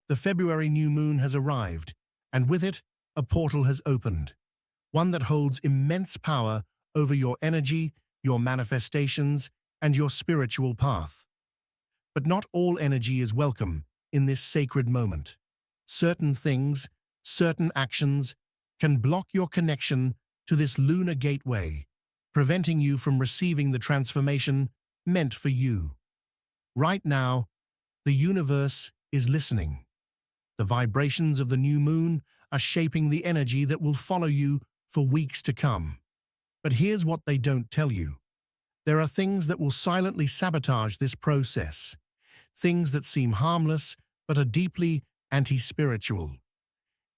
The February new moon has arrived, and with it, a portal has opened, one that holds immense power over your energy, your manifestations, and your spiritual path. But not all energy is welcome in this sacred moment. Certain things, certain actions, can block your connection to this lunar gateway, preventing you from receiving the transformation meant for you. Right now, the universe is listening. The vibrations of the new moon are shaping the energy that will follow you for weeks to come. But here's what they don't tell you. There are things that will silently sabotage this process, things that seem harmless but are deeply anti-spiritual.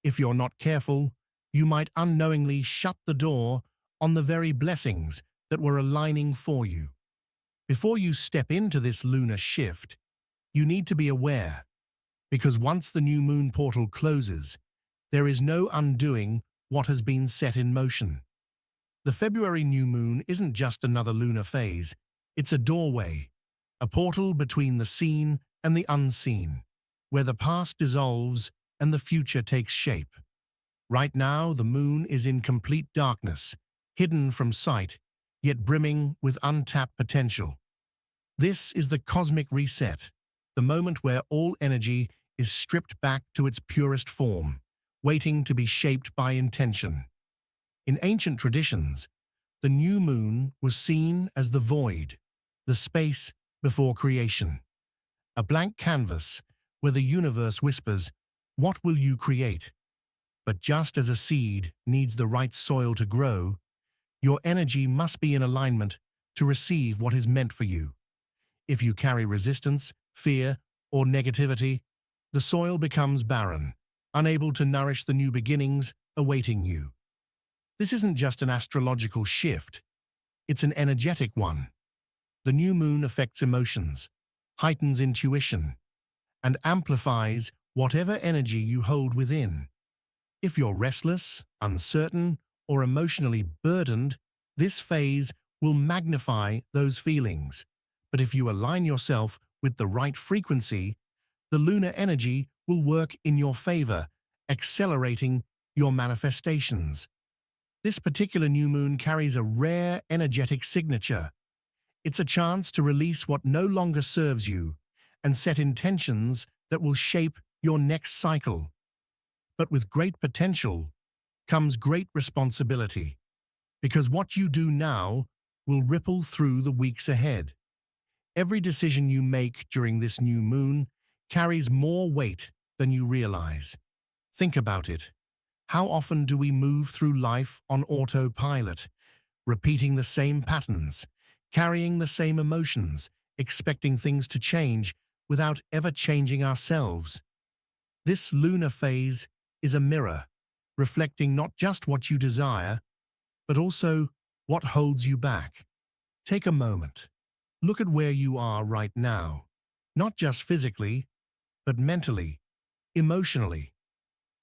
If you're not careful, you might unknowingly shut the door on the very blessings that were aligning for you. Before you step into this lunar shift, you need to be aware, because once the new moon portal closes, there is no undoing what has been set in motion. The February new moon isn't just another lunar phase, it's a doorway, a portal between the seen and the unseen, where the past dissolves and the future takes shape. Right now, the moon is in complete darkness, hidden from sight, yet brimming with untapped potential. This is the cosmic reset, the moment where all energy is stripped back to its purest form, waiting to be shaped by intention. In ancient traditions, the new moon was seen as the void, the space before creation. A blank canvas where the universe whispers, "What will you create?" But just as a seed needs the right soil to grow, your energy must be in alignment to receive what is meant for you. If you carry resistance, fear, or negativity, the soil becomes barren, unable to nourish the new beginnings awaiting you. This isn't just an astrological shift, it's an energetic one. The new moon affects emotions, heightens intuition, and amplifies whatever energy you hold within. If you're restless, uncertain, or emotionally burdened, this phase will magnify those feelings. But if you align yourself with the right frequency, the lunar energy will work in your favor, accelerating your manifestations. This particular new moon carries a rare energetic signature. It's a chance to release what no longer serves you and set intentions that will shape your next cycle. But with great potential comes great responsibility, because what you do now will ripple through the weeks ahead. Every decision you make during this new moon carries more weight than you realize. Think about it. How often do we move through life on autopilot, repeating the same patterns, carrying the same emotions, expecting things to change without ever changing ourselves? This lunar phase is a mirror, reflecting not just what you desire, but also what holds you back. Take a moment. Look at where you are right now, not just physically, but mentally, emotionally.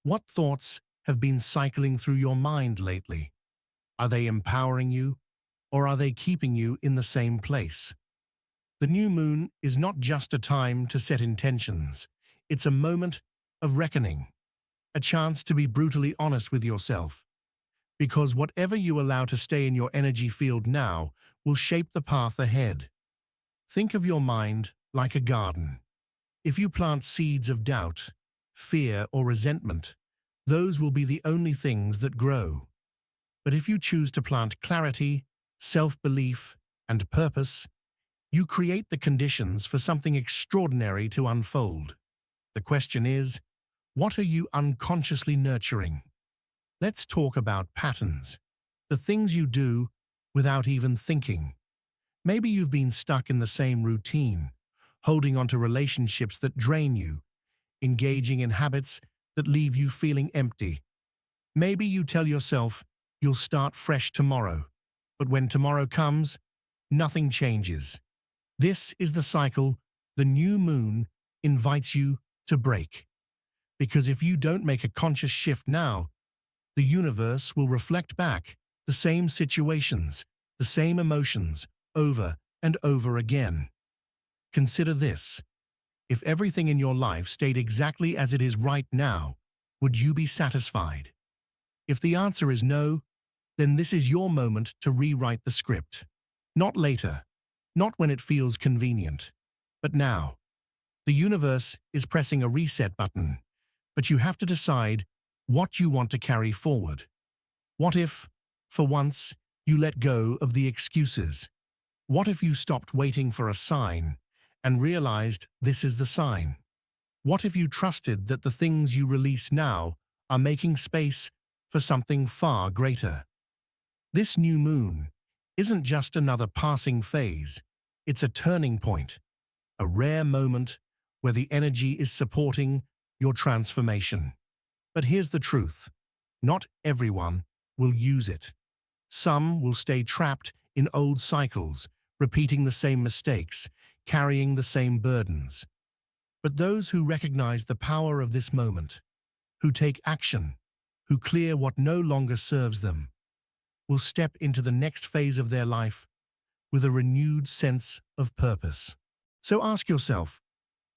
What thoughts have been cycling through your mind lately? Are they empowering you, or are they keeping you in the same place? The new moon is not just a time to set intentions. It's a moment of reckoning, a chance to be brutally honest with yourself. Because whatever you allow to stay in your energy field now will shape the path ahead. Think of your mind like a garden. If you plant seeds of doubt, fear, or resentment, those will be the only things that grow. But if you choose to plant clarity, self-belief, and purpose, you create the conditions for something extraordinary to unfold. The question is, what are you unconsciously nurturing? Let's talk about patterns, the things you do without even thinking. Maybe you've been stuck in the same routine, holding on to relationships that drain you, engaging in habits that leave you feeling empty. Maybe you tell yourself you'll start fresh tomorrow, but when tomorrow comes, nothing changes. This is the cycle the new moon invites you to break. Because if you don't make a conscious shift now, the universe will reflect back the same situations, the same emotions, over and over again. Consider this. If everything in your life stayed exactly as it is right now, would you be satisfied? If the answer is no, then this is your moment to rewrite the script. Not later, not when it feels convenient, but now. The universe is pressing a reset button, but you have to decide what you want to carry forward. What if, for once, you let go of the excuses? What if you stopped waiting for a sign and realized this is the sign? What if you trusted that the things you release now are making space for something far greater? This new moon isn't just another passing phase, it's a turning point, a rare moment where the energy is supporting your transformation. But here's the truth. Not everyone will use it. Some will stay trapped in old cycles, repeating the same mistakes, carrying the same burdens. But those who recognize the power of this moment, who take action, who clear what no longer serves them, will step into the next phase of their life with a renewed sense of purpose. So ask yourself,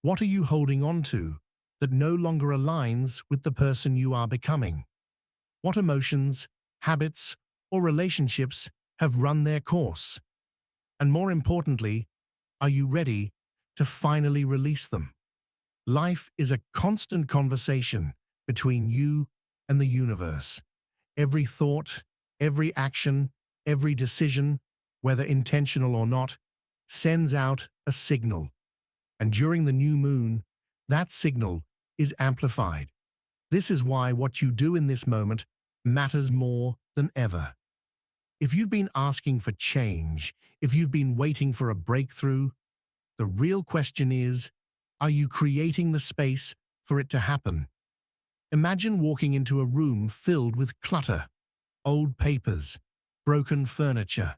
what are you holding on to that no longer aligns with the person you are becoming? What emotions, habits, or relationships have run their course? And more importantly, are you ready to finally release them? Life is a constant conversation between you and the universe. Every thought, every action, every decision, whether intentional or not, sends out a signal. And during the new moon, that signal is amplified. This is why what you do in this moment matters more than ever. If you've been asking for change, if you've been waiting for a breakthrough, the real question is, are you creating the space for it to happen? Imagine walking into a room filled with clutter, old papers, broken furniture,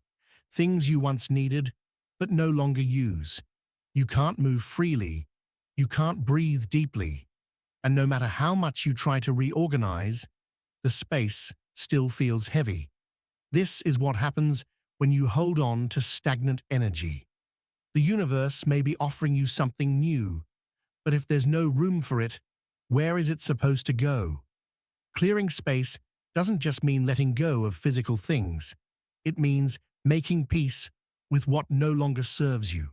things you once needed but no longer use. You can't move freely, you can't breathe deeply, and no matter how much you try to reorganize, the space still feels heavy. This is what happens when you hold on to stagnant energy. The universe may be offering you something new, but if there's no room for it, where is it supposed to go? Clearing space doesn't just mean letting go of physical things. It means making peace with what no longer serves you.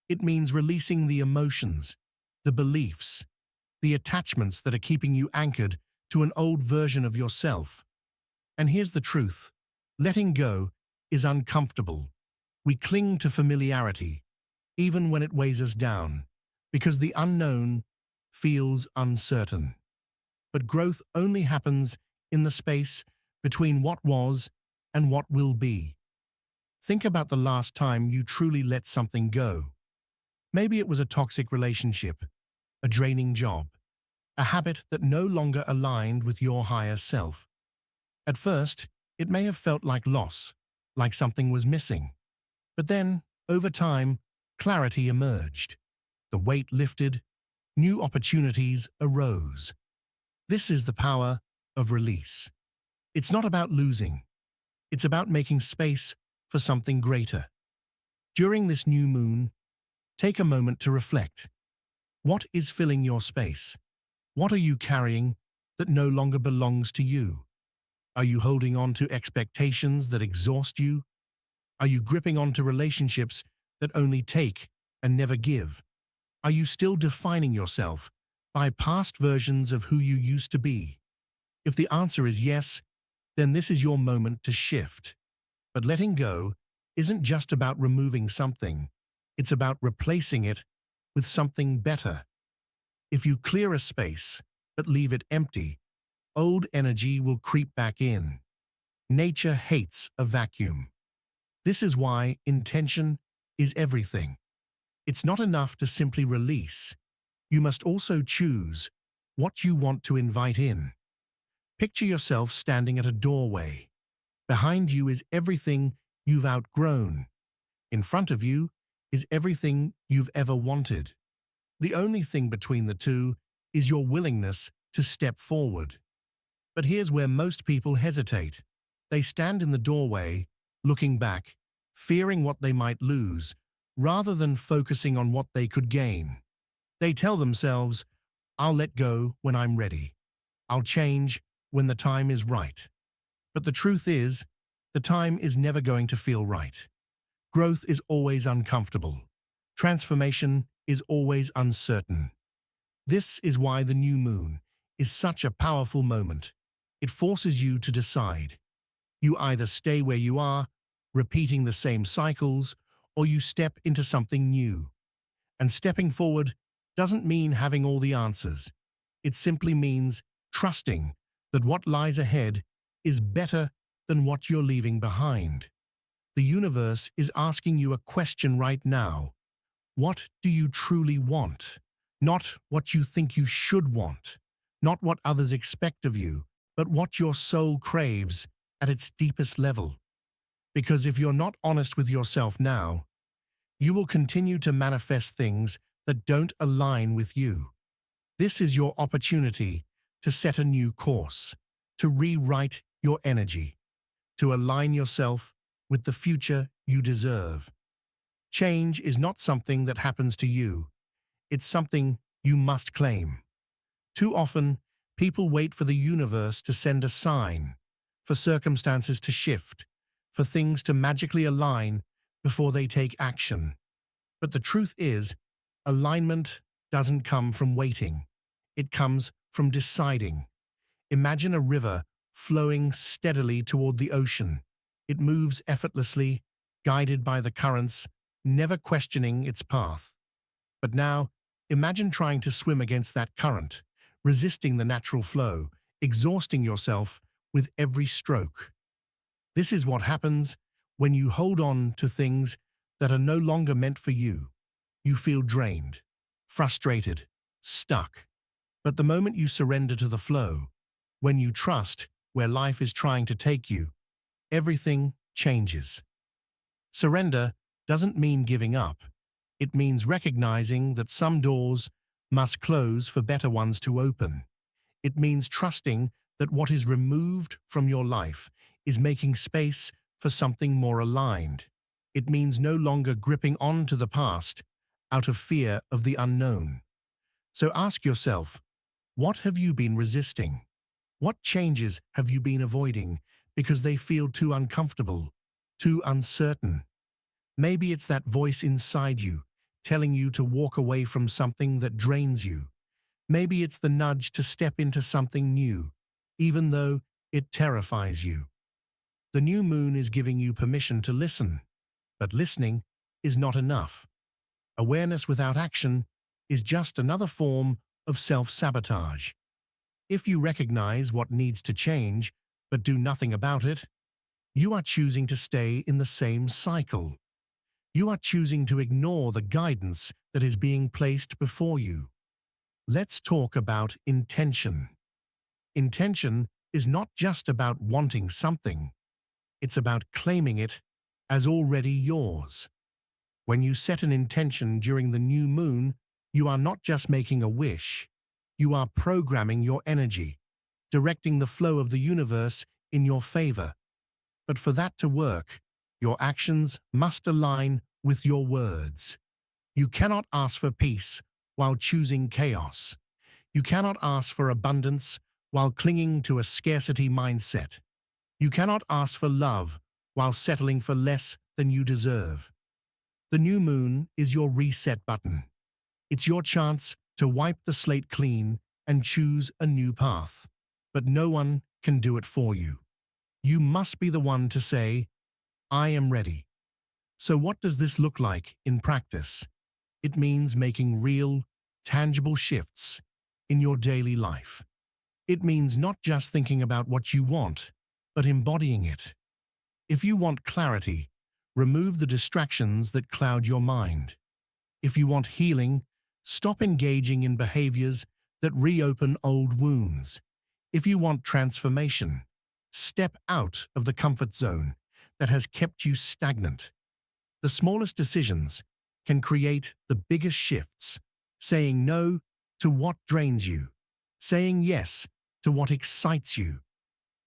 It means releasing the emotions, the beliefs, the attachments that are keeping you anchored to an old version of yourself. And here's the truth. Letting go is uncomfortable. We cling to familiarity, even when it weighs us down, because the unknown feels uncertain. But growth only happens in the space between what was and what will be. Think about the last time you truly let something go. Maybe it was a toxic relationship, a draining job, a habit that no longer aligned with your higher self. At first, it may have felt like loss, like something was missing. But then, over time, clarity emerged. The weight lifted, new opportunities arose. This is the power of release. It's not about losing. It's about making space for something greater. During this new moon, take a moment to reflect. What is filling your space? What are you carrying that no longer belongs to you? Are you holding on to expectations that exhaust you? Are you gripping onto relationships that only take and never give? Are you still defining yourself by past versions of who you used to be? If the answer is yes, then this is your moment to shift. But letting go isn't just about removing something. It's about replacing it with something better. If you clear a space but leave it empty, old energy will creep back in. Nature hates a vacuum. This is why intention is everything. It's not enough to simply release. You must also choose what you want to invite in. Picture yourself standing at a doorway. Behind you is everything you've outgrown. In front of you is everything you've ever wanted. The only thing between the two is your willingness to step forward. But here's where most people hesitate. They stand in the doorway, looking back, fearing what they might lose, rather than focusing on what they could gain. They tell themselves, I'll let go when I'm ready. I'll change when the time is right. But the truth is, the time is never going to feel right. Growth is always uncomfortable. Transformation is always uncertain. This is why the new moon is such a powerful moment. It forces you to decide. You either stay where you are, repeating the same cycles, or you step into something new. And stepping forward doesn't mean having all the answers. It simply means trusting that what lies ahead is better than what you're leaving behind. The universe is asking you a question right now. What do you truly want? Not what you think you should want, not what others expect of you, but what your soul craves at its deepest level. Because if you're not honest with yourself now, you will continue to manifest things that don't align with you. This is your opportunity to set a new course, to rewrite your energy, to align yourself with the future you deserve. Change is not something that happens to you. It's something you must claim. Too often, people wait for the universe to send a sign, for circumstances to shift, for things to magically align before they take action. But the truth is, alignment doesn't come from waiting. It comes from deciding. Imagine a river flowing steadily toward the ocean. It moves effortlessly, guided by the currents, never questioning its path. But now, imagine trying to swim against that current, resisting the natural flow, exhausting yourself with every stroke. This is what happens when you hold on to things that are no longer meant for you. You feel drained, frustrated, stuck. But the moment you surrender to the flow, when you trust where life is trying to take you, everything changes. Surrender doesn't mean giving up. It means recognizing that some doors must close for better ones to open. It means trusting that what is removed from your life is making space for something more aligned. It means no longer gripping on to the past out of fear of the unknown. So ask yourself, what have you been resisting? What changes have you been avoiding because they feel too uncomfortable, too uncertain? Maybe it's that voice inside you telling you to walk away from something that drains you. Maybe it's the nudge to step into something new, even though it terrifies you. The new moon is giving you permission to listen, but listening is not enough. Awareness without action is just another form of self-sabotage. If you recognize what needs to change, but do nothing about it, you are choosing to stay in the same cycle. You are choosing to ignore the guidance that is being placed before you. Let's talk about intention. Intention is not just about wanting something. It's about claiming it as already yours. When you set an intention during the new moon, you are not just making a wish. You are programming your energy, directing the flow of the universe in your favor. But for that to work, your actions must align with your words. You cannot ask for peace while choosing chaos. You cannot ask for abundance while clinging to a scarcity mindset. You cannot ask for love while settling for less than you deserve. The new moon is your reset button. It's your chance to wipe the slate clean and choose a new path. But no one can do it for you. You must be the one to say, I am ready. So what does this look like in practice? It means making real, tangible shifts in your daily life. It means not just thinking about what you want, but embodying it. If you want clarity, remove the distractions that cloud your mind. If you want healing, stop engaging in behaviors that reopen old wounds. If you want transformation, step out of the comfort zone that has kept you stagnant. The smallest decisions can create the biggest shifts. Saying no to what drains you, saying yes to what excites you,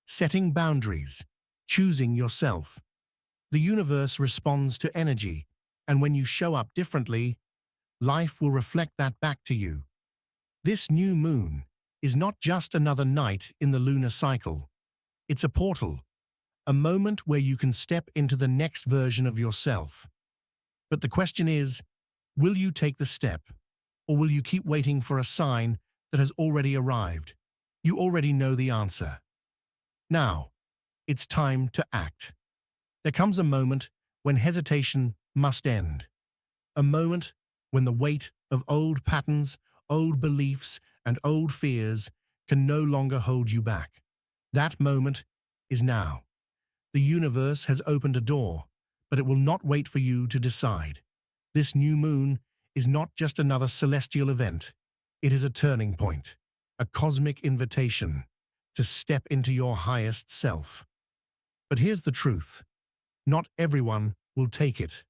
setting boundaries, choosing yourself. The universe responds to energy, and when you show up differently, life will reflect that back to you. This new moon is not just another night in the lunar cycle. It's a portal, a moment where you can step into the next version of yourself. But the question is, will you take the step, or will you keep waiting for a sign that has already arrived? You already know the answer. Now, it's time to act. There comes a moment when hesitation must end. A moment when the weight of old patterns, old beliefs, and old fears can no longer hold you back. That moment is now. The universe has opened a door, but it will not wait for you to decide. This new moon is not just another celestial event. It is a turning point, a cosmic invitation to step into your highest self. But here's the truth. Not everyone will take it.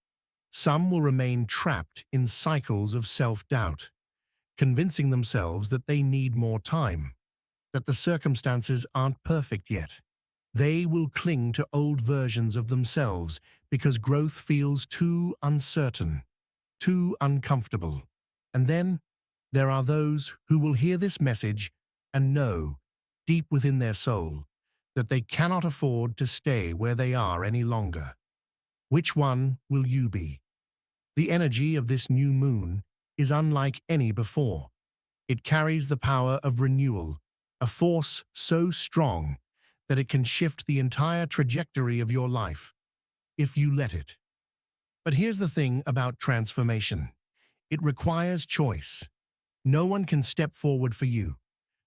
Some will remain trapped in cycles of self-doubt, convincing themselves that they need more time, that the circumstances aren't perfect yet. They will cling to old versions of themselves because growth feels too uncertain, too uncomfortable. And then there are those who will hear this message and know, deep within their soul, that they cannot afford to stay where they are any longer. Which one will you be? The energy of this new moon is unlike any before. It carries the power of renewal, a force so strong that it can shift the entire trajectory of your life, if you let it. But here's the thing about transformation. It requires choice. No one can step forward for you.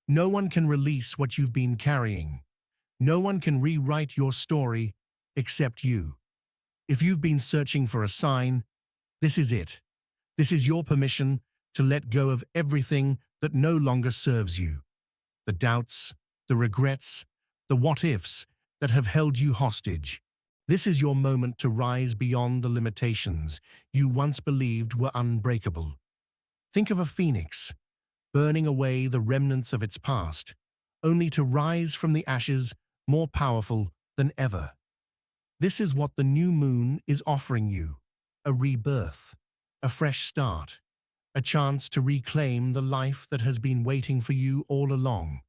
No one can release what you've been carrying. No one can rewrite your story except you. If you've been searching for a sign, this is it. This is your permission to let go of everything that no longer serves you. The doubts, the regrets, the what-ifs that have held you hostage. This is your moment to rise beyond the limitations you once believed were unbreakable. Think of a phoenix, burning away the remnants of its past, only to rise from the ashes more powerful than ever. This is what the new moon is offering you, a rebirth, a fresh start, a chance to reclaim the life that has been waiting for you all along.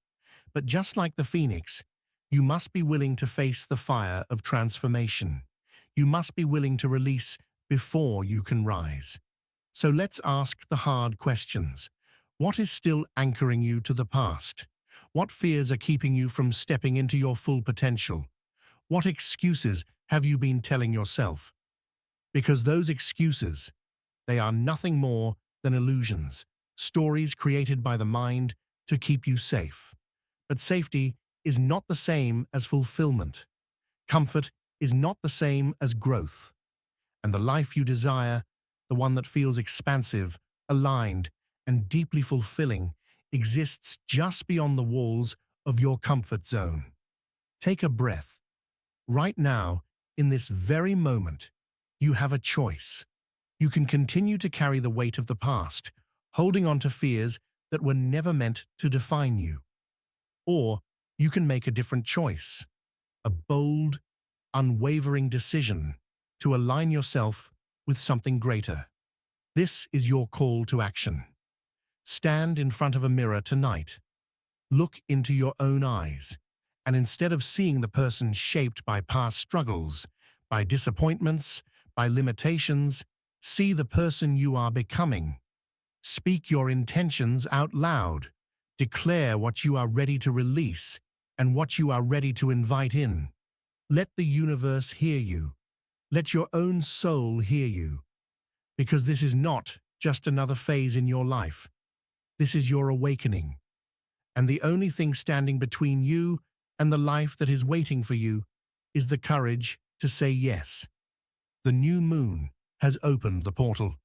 But just like the phoenix, you must be willing to face the fire of transformation. You must be willing to release before you can rise. So let's ask the hard questions. What is still anchoring you to the past? What fears are keeping you from stepping into your full potential? What excuses have you been telling yourself? Because those excuses, they are nothing more than illusions, stories created by the mind to keep you safe. But safety is not the same as fulfillment. Comfort is not the same as growth. And the life you desire, the one that feels expansive, aligned, and deeply fulfilling, exists just beyond the walls of your comfort zone. Take a breath. Right now, in this very moment, you have a choice. You can continue to carry the weight of the past, holding on to fears that were never meant to define you. Or you can make a different choice, a bold, unwavering decision to align yourself with something greater. This is your call to action. Stand in front of a mirror tonight. Look into your own eyes, and instead of seeing the person shaped by past struggles, by disappointments, by limitations, see the person you are becoming. Speak your intentions out loud. Declare what you are ready to release and what you are ready to invite in. Let the universe hear you. Let your own soul hear you. Because this is not just another phase in your life. This is your awakening. And the only thing standing between you and the life that is waiting for you is the courage to say yes. The new moon has opened the portal.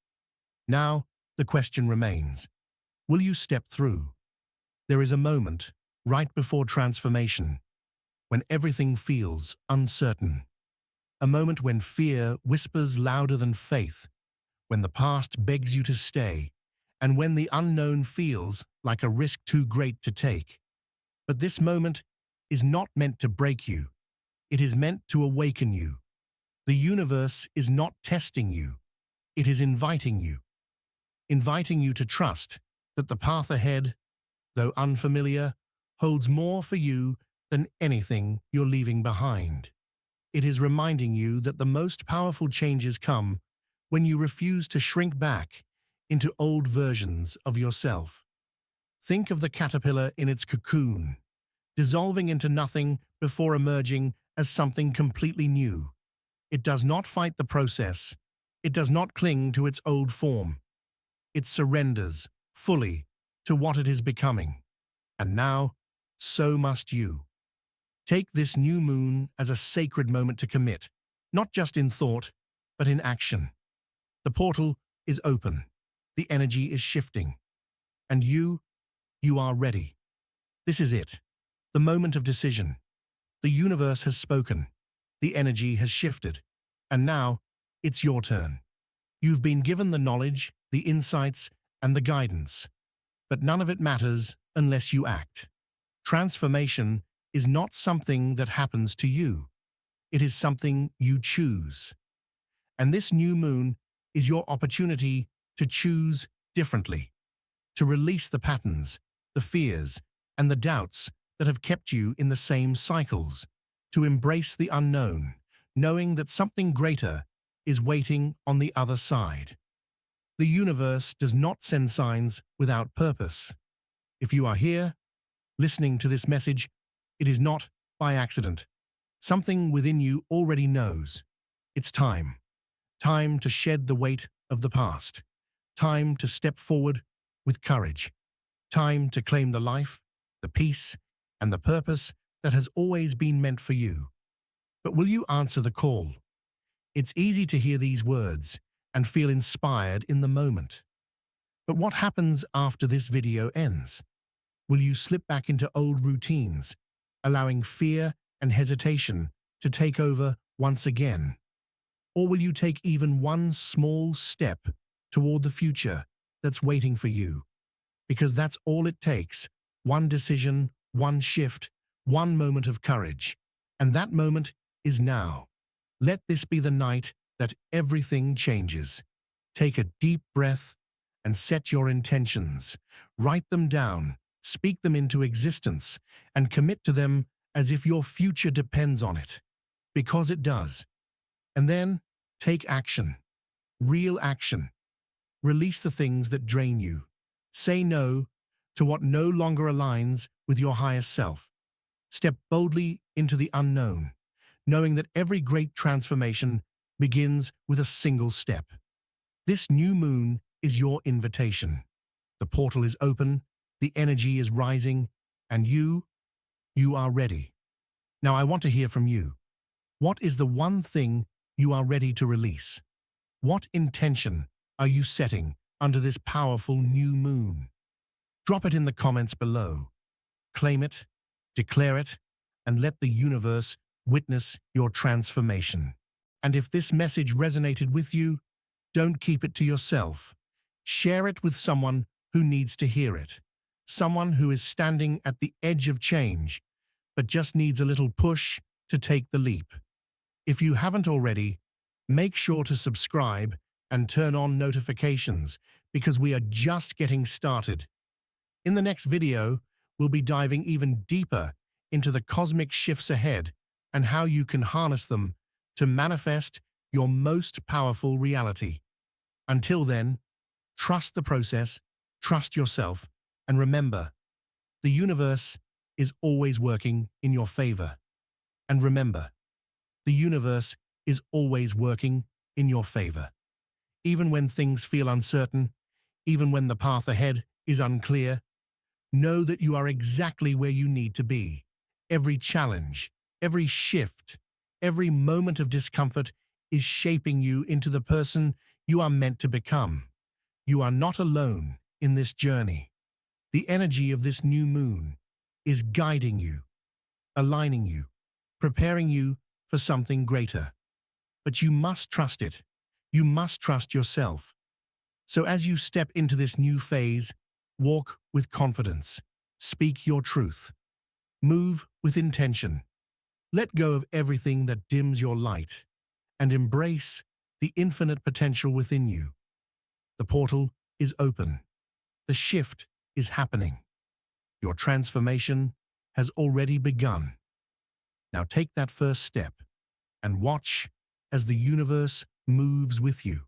Now, the question remains, will you step through? There is a moment, right before transformation, when everything feels uncertain. A moment when fear whispers louder than faith, when the past begs you to stay, and when the unknown feels like a risk too great to take. But this moment is not meant to break you. It is meant to awaken you. The universe is not testing you. It is inviting you. inviting you to trust that the path ahead, though unfamiliar, holds more for you than anything you're leaving behind. It is reminding you that the most powerful changes come when you refuse to shrink back into old versions of yourself. Think of the caterpillar in its cocoon, dissolving into nothing before emerging as something completely new. It does not fight the process. It does not cling to its old form. It surrenders fully to what it is becoming. And now, so must you. Take this new moon as a sacred moment to commit, not just in thought, but in action. The portal is open. The energy is shifting. And you are ready. This is it. The moment of decision. The universe has spoken. The energy has shifted. And now, it's your turn. You've been given the knowledge, the insights, and the guidance. But none of it matters unless you act. Transformation is not something that happens to you. It is something you choose. And this new moon is your opportunity to choose differently, to release the patterns, the fears, and the doubts that have kept you in the same cycles, to embrace the unknown, knowing that something greater is waiting on the other side. The universe does not send signs without purpose. If you are here, listening to this message, it is not by accident. Something within you already knows. It's time. Time to shed the weight of the past. Time to step forward with courage. Time to claim the life, the peace, and the purpose that has always been meant for you. But will you answer the call? It's easy to hear these words and feel inspired in the moment. But what happens after this video ends? Will you slip back into old routines, allowing fear and hesitation to take over once again? Or will you take even one small step toward the future that's waiting for you? Because that's all it takes. One decision, one shift, one moment of courage. And that moment is now. Let this be the night that everything changes. Take a deep breath and set your intentions. Write them down, speak them into existence, and commit to them as if your future depends on it. Because it does. And then, take action. Real action. Release the things that drain you. Say no to what no longer aligns with your highest self. Step boldly into the unknown, knowing that every great transformation begins with a single step. This new moon is your invitation. The portal is open, the energy is rising, and you are ready. Now I want to hear from you. What is the one thing you are ready to release? What intention are you setting under this powerful new moon? Drop it in the comments below. Claim it, declare it, and let the universe witness your transformation. And if this message resonated with you, don't keep it to yourself. Share it with someone who needs to hear it. Someone who is standing at the edge of change, but just needs a little push to take the leap. If you haven't already, make sure to subscribe and turn on notifications because we are just getting started. In the next video, we'll be diving even deeper into the cosmic shifts ahead and how you can harness them to manifest your most powerful reality. Until then, trust the process, trust yourself, and remember, the universe is always working in your favor. And remember, the universe is always working in your favor. Even when things feel uncertain, even when the path ahead is unclear, know that you are exactly where you need to be. Every challenge, every shift, every moment of discomfort is shaping you into the person you are meant to become. You are not alone in this journey. The energy of this new moon is guiding you, aligning you, preparing you for something greater. But you must trust it. You must trust yourself. So as you step into this new phase, walk with confidence, speak your truth, move with intention, let go of everything that dims your light, and embrace the infinite potential within you. The portal is open. The shift is happening. Your transformation has already begun. Now take that first step and watch as the universe moves with you.